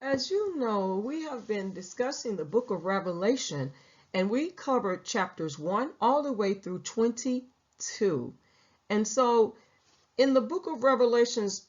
As you know, we have been discussing the book of Revelation, and we covered chapters 1 all the way through 22. And so in the book of Revelations,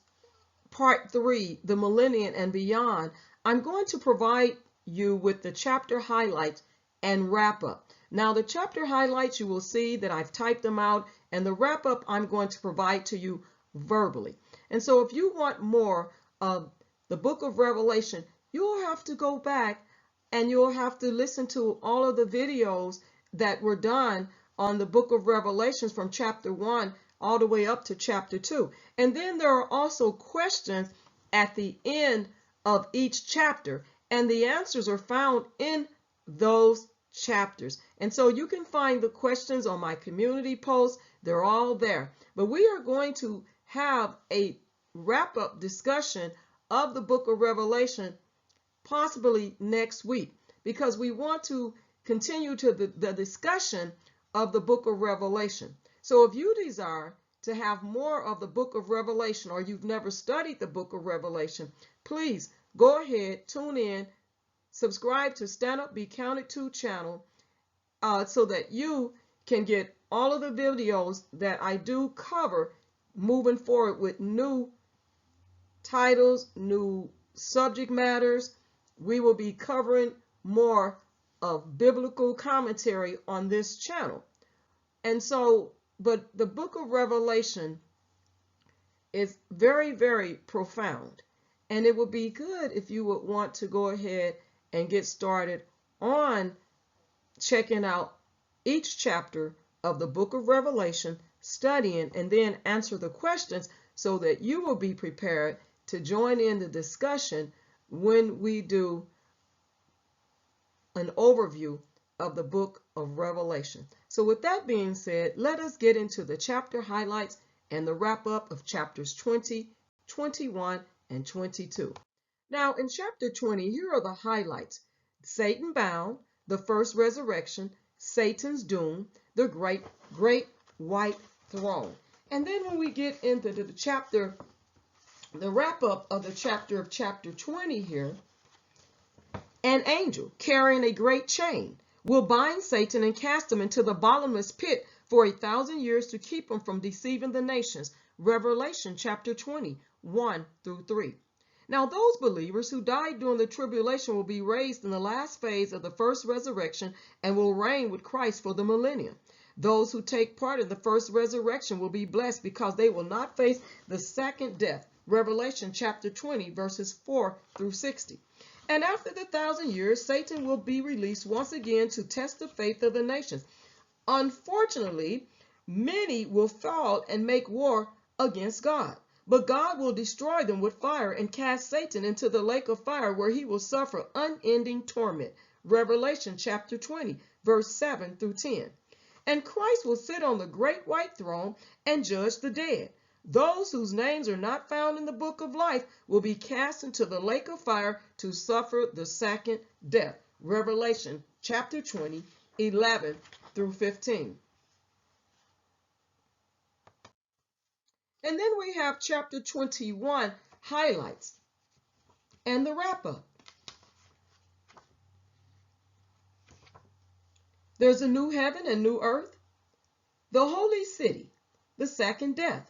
part 3, the Millennium and beyond, I'm going to provide you with the chapter highlights and wrap up. Now, the chapter highlights, you will see that I've typed them out, and the wrap up I'm going to provide to you verbally. And so if you want more of the book of Revelation, you'll have to go back and you'll have to listen to all of the videos that were done on the book of Revelations from chapter 1 all the way up to chapter 2. And then there are also questions at the end of each chapter, and the answers are found in those chapters. And so you can find the questions on my community posts. They're all there. But we are going to have a wrap-up discussion of the book of Revelation possibly next week, because we want to continue to the discussion of the book of Revelation. So if you desire to have more of the book of Revelation, or you've never studied the book of Revelation, please go ahead, tune in, subscribe to Stand Up Be Counted 2 channel so that you can get all of the videos that I do cover moving forward with new titles, new subject matters. We will be covering more of biblical commentary on this channel. And so, but the book of Revelation is very, very profound. And it would be good if you would want to go ahead and get started on checking out each chapter of the book of Revelation, studying, and then answer the questions so that you will be prepared to join in the discussion when we do an overview of the book of Revelation. So with that being said, let us get into the chapter highlights and the wrap up of chapters 20, 21, and 22. Now in chapter 20, here are the highlights. Satan bound, the first resurrection, Satan's doom, the great white throne. And then when we get into the chapter, the wrap up of the chapter of chapter 20 here, an angel carrying a great chain will bind Satan and cast him into the bottomless pit for 1,000 years to keep him from deceiving the nations. Revelation chapter 20, 1 through 3. Now those believers who died during the tribulation will be raised in the last phase of the first resurrection and will reign with Christ for the millennium. Those who take part in the first resurrection will be blessed because they will not face the second death. Revelation chapter 20, verses 4 through 60. And after the 1,000 years, Satan will be released once again to test the faith of the nations. Unfortunately, many will fall and make war against God. But God will destroy them with fire and cast Satan into the lake of fire where he will suffer unending torment. Revelation chapter 20, verse 7 through 10. And Christ will sit on the great white throne and judge the dead. Those whose names are not found in the book of life will be cast into the lake of fire to suffer the second death. Revelation chapter 20, 11 through 15. And then we have chapter 21 highlights and the wrap up. There's a new heaven and new earth, the holy city, the second death,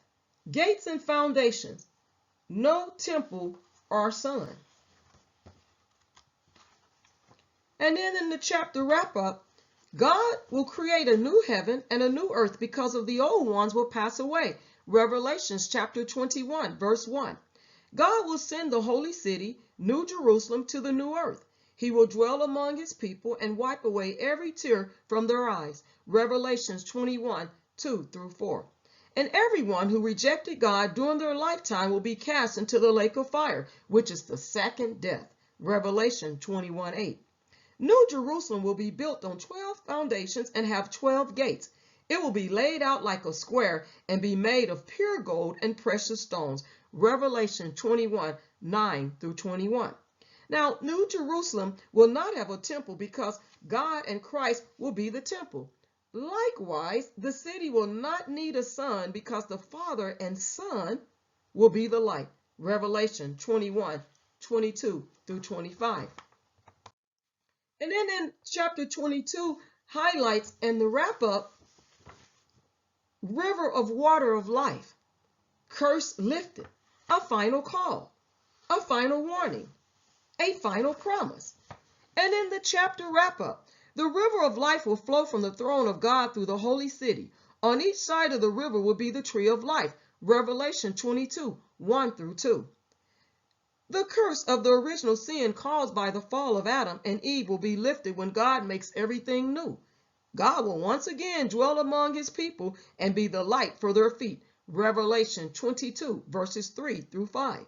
gates and foundations, no temple or sun. And then in the chapter wrap up, God will create a new heaven and a new earth because of the old ones will pass away. Revelations chapter 21, verse 1. God will send the holy city, New Jerusalem, to the new earth. He will dwell among his people and wipe away every tear from their eyes. Revelations 21, 2 through 4. And everyone who rejected God during their lifetime will be cast into the lake of fire, which is the second death. Revelation 21, 8. New Jerusalem will be built on 12 foundations and have 12 gates. It will be laid out like a square and be made of pure gold and precious stones. Revelation 21, 9 through 21. Now, New Jerusalem will not have a temple because God and Christ will be the temple. Likewise, the city will not need a sun because the Father and Son will be the light. Revelation 21, 22 through 25. And then in chapter 22 highlights and the wrap up, river of water of life, curse lifted, a final call, a final warning, a final promise. And in the chapter wrap up, the river of life will flow from the throne of God through the holy city. On each side of the river will be the tree of life. Revelation 22, 1 through 2. The curse of the original sin caused by the fall of Adam and Eve will be lifted when God makes everything new. God will once again dwell among his people and be the light for their feet. Revelation 22, verses 3 through 5.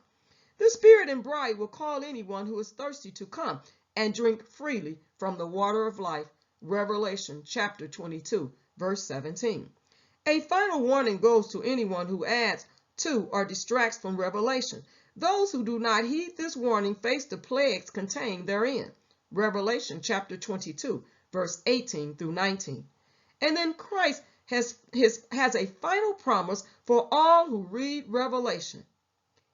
The Spirit and bride will call anyone who is thirsty to come and drink freely from the water of life. Revelation chapter 22, verse 17. A final warning goes to anyone who adds to or distracts from revelation. Those who do not heed this warning face the plagues contained therein. Revelation chapter 22, verse 18 through 19. And then Christ has a final promise for all who read Revelation.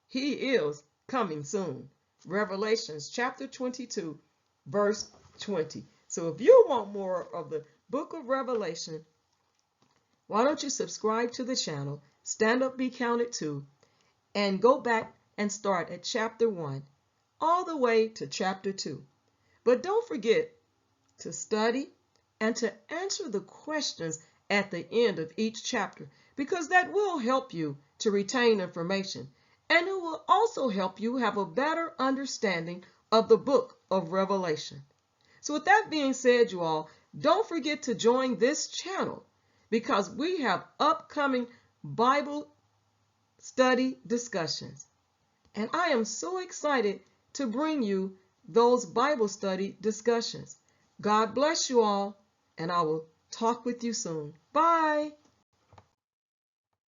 He is coming soon. Revelations chapter 22, verse 20. So if you want more of the book of Revelation, why don't you subscribe to the channel, Stand Up, Be Counted 2, and go back and start at chapter 1 all the way to chapter 2. But don't forget to study and to answer the questions at the end of each chapter, because that will help you to retain information, and it will also help you have a better understanding of the book of Revelation. So with that being said, you all, don't forget to join this channel, because we have upcoming Bible study discussions. And I am so excited to bring you those Bible study discussions. God bless you all, and I will talk with you soon. Bye.